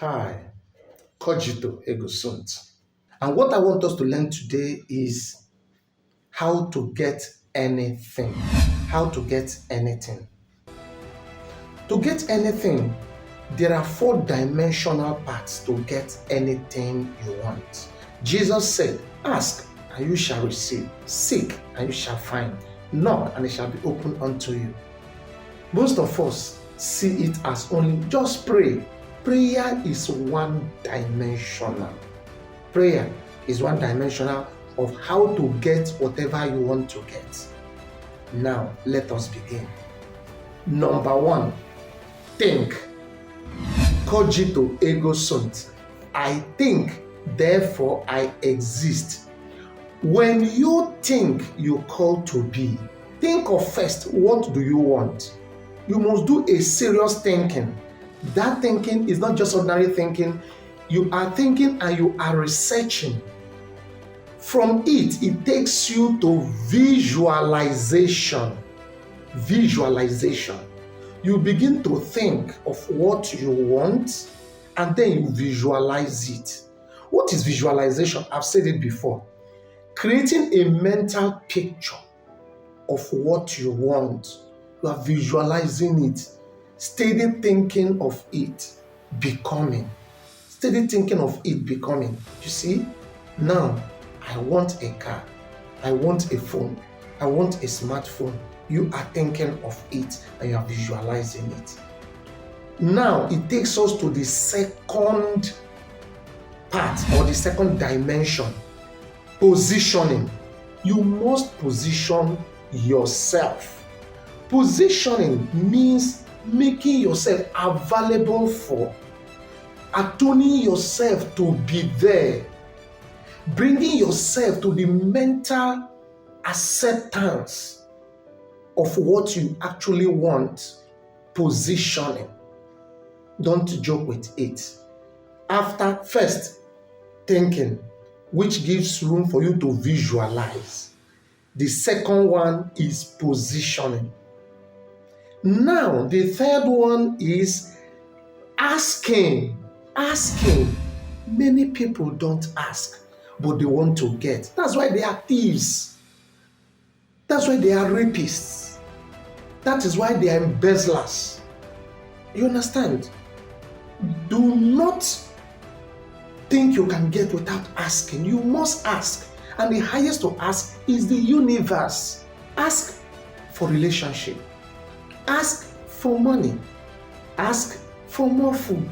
Hi, cogito ergo sum. And what I want us to learn today is how to get anything. How to get anything. To get anything, there are four-dimensional paths to get anything you want. Jesus said, ask and you shall receive, seek and you shall find, knock and it shall be opened unto you. Most of us see it as only just pray. Prayer is one-dimensional. Prayer is one-dimensional of how to get whatever you want to get. Now, let us begin. Number one, think. Cogito ergo sum. I think, therefore I exist. When you think, you call to be. Think of first, what do you want? You must do a serious thinking. That thinking is not just ordinary thinking. You are thinking and you are researching. From it takes you to visualization. Visualization. You begin to think of what you want and then you visualize it. What is visualization? I've said it before. Creating a mental picture of what you want. You are visualizing it. Steady thinking of it becoming. Steady thinking of it becoming. You see? Now, I want a car. I want a phone. I want a smartphone. You are thinking of it and you are visualizing it. Now, it takes us to the second part or the second dimension. Positioning. You must position yourself. Positioning means making yourself available for, attuning yourself to be there, bringing yourself to the mental acceptance of what you actually want. Positioning. Don't joke with it. After first thinking, which gives room for you to visualize. The second one is positioning. Now, the third one is asking. Asking. Many people don't ask, but they want to get. That's why they are thieves. That's why they are rapists. That is why they are embezzlers. You understand? Do not think you can get without asking. You must ask. And the highest to ask is the universe. Ask for relationship. Ask for money. Ask for more food.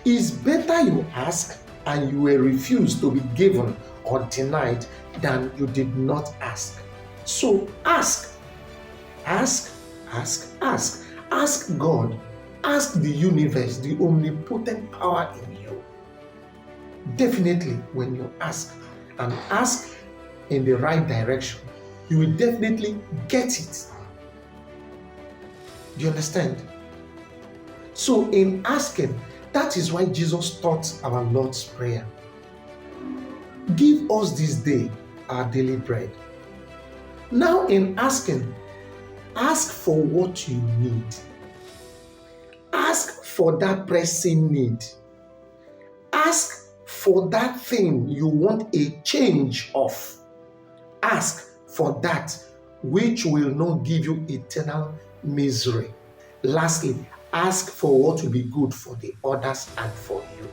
It's better you ask and you were refused to be given or denied than you did not ask. So ask. Ask, ask, ask. Ask God. Ask the universe, the omnipotent power in you. Definitely, when you ask and ask in the right direction, you will definitely get it. Do you understand? So in asking, that is why Jesus taught our Lord's Prayer. Give us this day our daily bread. Now in asking, ask for what you need. Ask for that pressing need. Ask for that thing you want a change of. Ask for that which will not give you eternal misery. Lastly, ask for what will be good for the others and for you.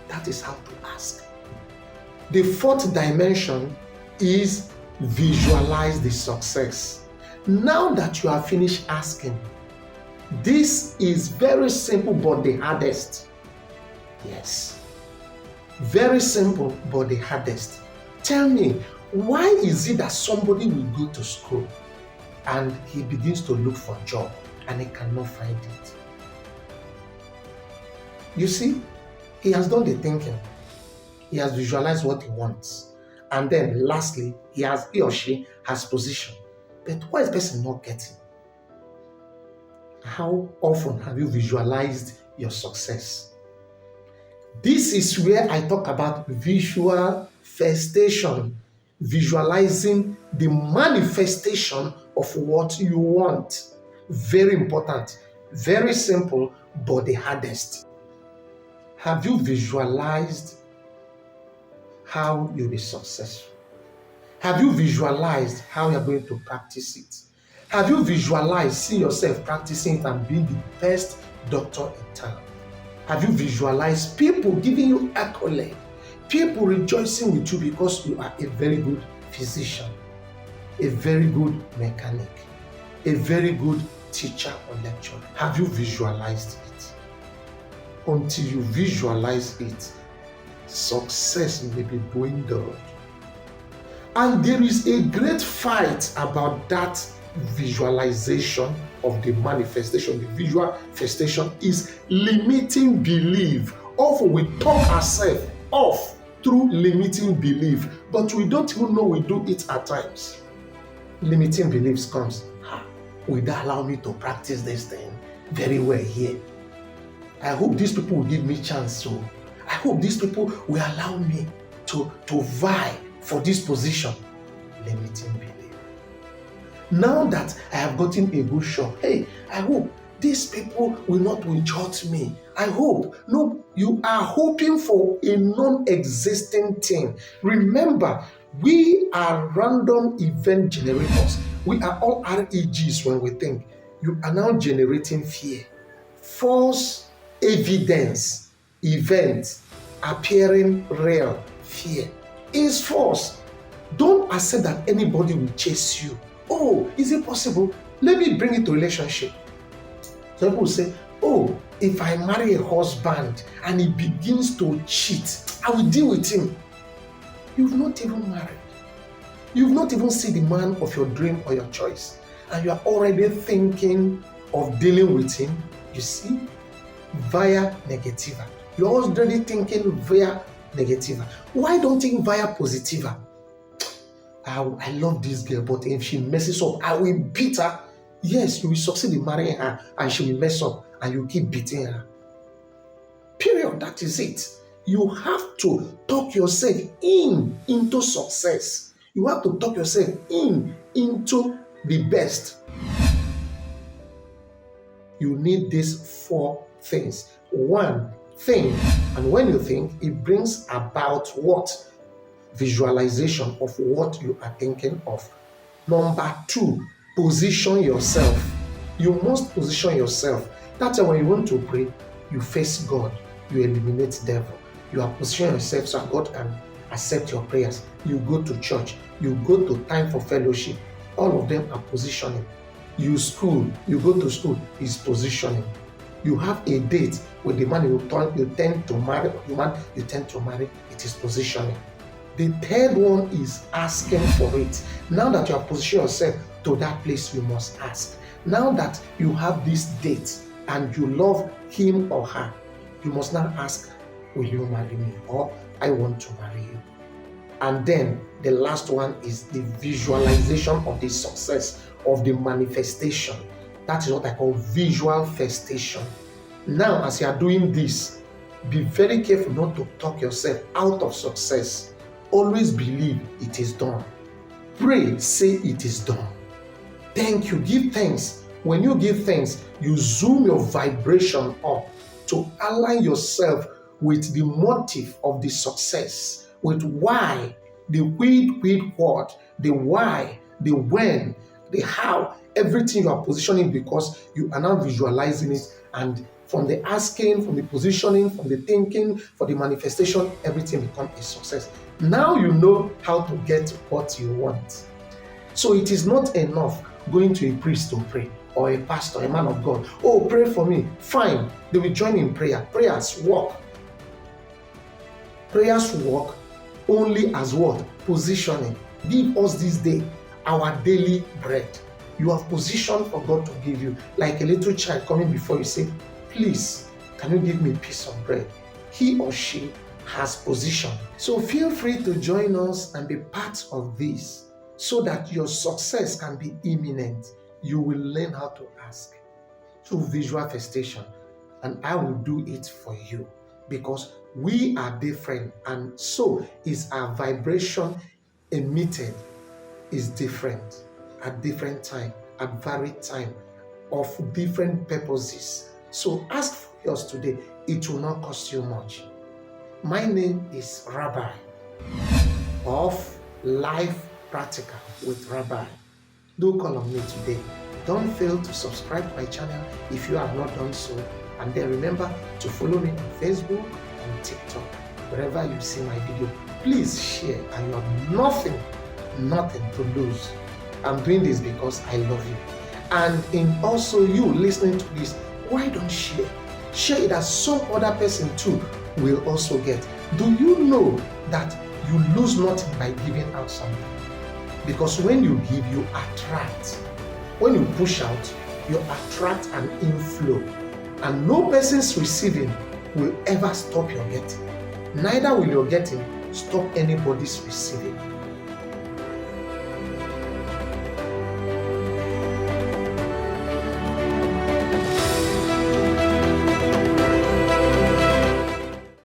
That is how to ask. The fourth dimension is visualize the success. Now that you have finished asking, this is very simple but the hardest. Yes. Very simple but the hardest. Tell me, why is it that somebody will go to school and he begins to look for a job and he cannot find it? You see, he has done the thinking. He has visualized what he wants. And then lastly, he or she has position. But why is the person not getting? How often have you visualized your success? This is where I talk about visualization. Visualizing the manifestation of what you want. Very important, very simple, but the hardest. Have you visualized how you'll be successful? Have you visualized how you're going to practice it? Have you visualized seeing yourself practicing it and being the best doctor in town? Have you visualized people giving you accolade? People rejoicing with you because you are a very good physician, a very good mechanic, a very good teacher or lecturer. Have you visualized it? Until you visualize it, success may be dwindled. And there is a great fight about that visualization of the manifestation. The visual manifestation is limiting belief. Often we talk ourselves off through limiting belief, but we don't even know we do it at times. Limiting beliefs comes, will that allow me to practice this thing very well here? I hope these people will give me chance. So I hope these people will allow me to vie for this position. Limiting belief. Now that I have gotten a good shot, hey, I hope these people will not reject me. I hope. No, you are hoping for a non-existing thing. Remember, we are random event generators. We are all REGs when we think. You are now generating fear. False evidence, event appearing real, fear is false. Don't accept that anybody will chase you. Oh, is it possible? Let me bring it to relationship. Some people say, oh, if I marry a husband and he begins to cheat, I will deal with him. You've not even married. You've not even seen the man of your dream or your choice. And you are already thinking of dealing with him. You see? Via negativa. You're already thinking via negativa. Why don't you think via positiva? I love this girl, but if she messes up, I will beat her. Yes, you will succeed in marrying her and she will mess up and you keep beating her. Period. That is it. You have to talk yourself into success. You have to talk yourself into the best. You need these 4 things. 1, think. And when you think, it brings about what? Visualization of what you are thinking of. Number 2, position yourself. You must position yourself. That's why when you want to pray, you face God, you eliminate devil. You are positioning yourself so God can accept your prayers. You go to church, you go to time for fellowship. All of them are positioning. You go to school, is positioning. You have a date with the man you tend to marry, or the man you tend to marry, it is positioning. The third one is asking for it. Now that you have positioned yourself to that place, you must ask. Now that you have this date and you love him or her, you must now ask, will you marry me? Or I want to marry you. And then the last one is the visualization of the success, of the manifestation. That is what I call visual festation. Now, as you are doing this, be very careful not to talk yourself out of success. Always believe it is done. Pray, say it is done. Thank you, give thanks. When you give thanks, you zoom your vibration up to align yourself with the motive of the success, with why, the what, the why, the when, the how, everything you are positioning, because you are now visualizing it, and from the asking, from the positioning, from the thinking, for the manifestation, everything becomes a success. Now you know how to get what you want. So it is not enough going to a priest to pray, or a pastor, a man of God. Oh, pray for me. Fine. They will join in prayer. Prayers work. Prayers work only as what? Positioning. Give us this day our daily bread. You have positioned for God to give you. Like a little child coming before you, say, please, can you give me a piece of bread? He or she has position. So feel free to join us and be part of this, so that your success can be imminent. You will learn how to ask through visual manifestation, and I will do it for you, because we are different, and so is our vibration emitted is different at different time, at varied time, of different purposes. So ask for yours today. It will not cost you much. My name is Rabbi of Life Practical with Rabbi. Do call on me today. Don't fail to subscribe to my channel if you have not done so. And then remember to follow me on Facebook and TikTok. Wherever you see my video, please share, and you have nothing to lose. I'm doing this because I love you. And in also you listening to this, why don't share? Share it that some other person too will also get. Do you know that you lose nothing by giving out something? Because when you give, you attract. When you push out, you attract an inflow. And no person's receiving will ever stop your getting. Neither will your getting stop anybody's receiving.